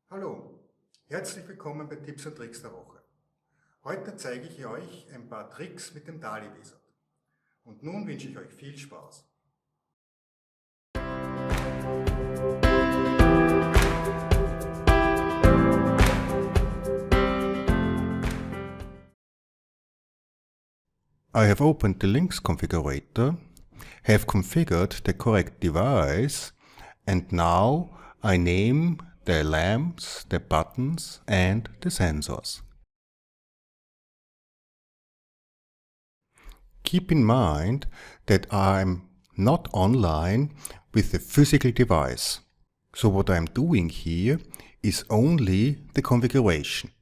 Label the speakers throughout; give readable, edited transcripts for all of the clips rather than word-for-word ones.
Speaker 1: Hallo, herzlich willkommen bei Tipps und Tricks der Woche. Heute zeige ich euch ein paar Tricks mit dem DALI Wizard. Und nun wünsche ich euch viel Spaß. I have opened the links configurator, have configured the correct device, and now I name the lamps, the buttons and the sensors. Keep in mind that I'm not online with the physical device. So what I'm doing here is only the configuration.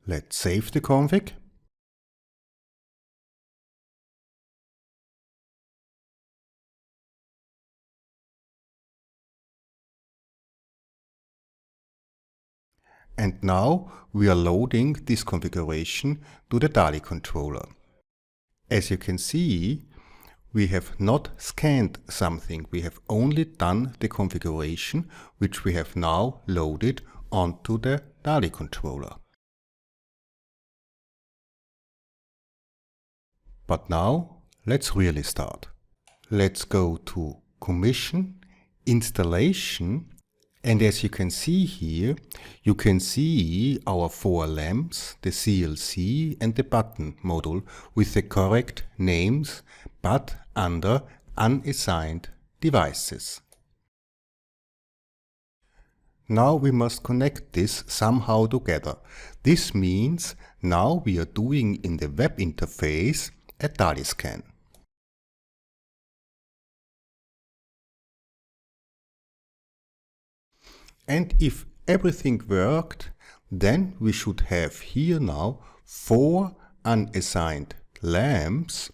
Speaker 1: Let's save the config. And now we are loading this configuration to the DALI controller. As you can see, we have not scanned something, we have only done the configuration, which we have now loaded onto the DALI controller. But now, let's really start. Let's go to Commission, Installation, and as you can see here, you can see our 4 lamps, the CLC and the button module with the correct names, but under unassigned devices. Now we must connect this somehow together. This means now we are doing in the web interface a DALI scan. And if everything worked, then we should have here now 4 unassigned lamps,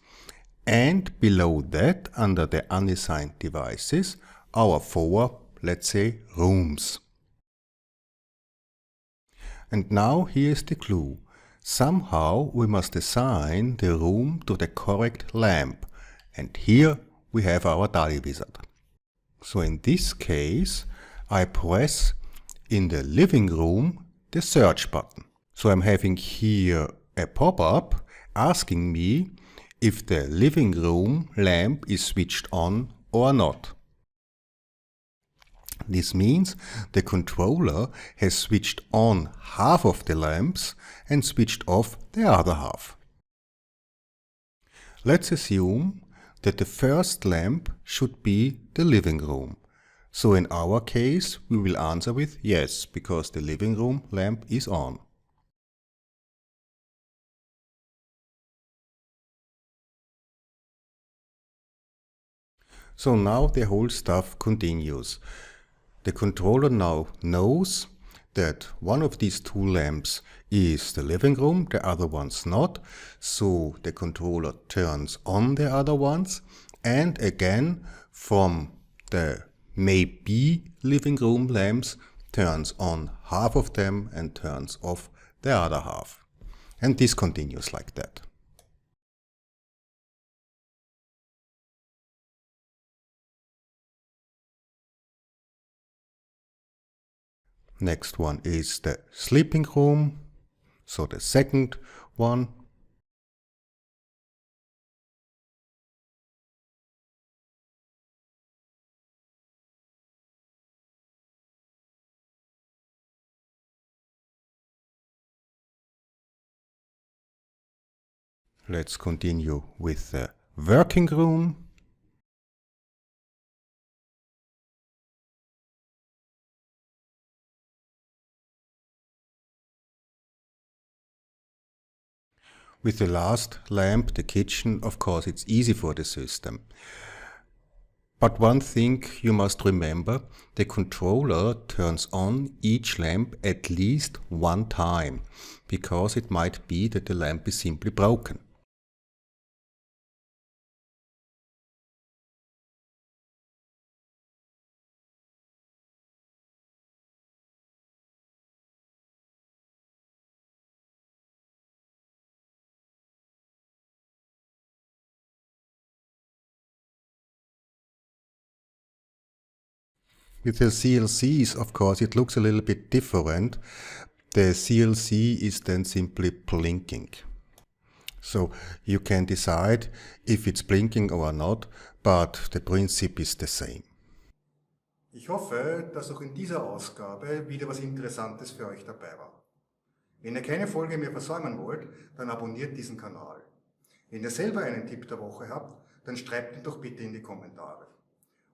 Speaker 1: and below that, under the unassigned devices, our 4, let's say, rooms. And now here's the clue. Somehow we must assign the room to the correct lamp, and here we have our DALI Wizard. So in this case, I press in the living room the search button. So I'm having here a pop-up asking me if the living room lamp is switched on or not. This means the controller has switched on half of the lamps and switched off the other half. Let's assume that the first lamp should be the living room. So in our case, we will answer with yes, because the living room lamp is on. So now the whole stuff continues. The controller now knows that one of these 2 lamps is the living room, the other one's not. So the controller turns on the other ones, and again from the maybe living room lamps turns on half of them and turns off the other half. And this continues like that. Next one is the sleeping room, so the second one. Let's continue with the working room. With the last lamp, the kitchen, of course it's easy for the system. But one thing you must remember, the controller turns on each lamp at least 1 time, because it might be that the lamp is simply broken. With the CLCs, of course, it looks a little bit different. The CLC is then simply blinking. So you can decide if it's blinking or not, but the principle is the same. Ich hoffe, dass auch in dieser Ausgabe wieder was Interessantes für euch dabei war. Wenn ihr keine Folge mehr versäumen wollt, dann abonniert diesen Kanal. Wenn ihr selber einen Tipp der Woche habt, dann schreibt ihn doch bitte in die Kommentare.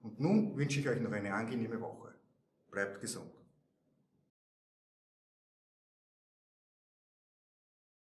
Speaker 1: Und nun wünsche ich euch noch eine angenehme Woche. Bleibt gesund.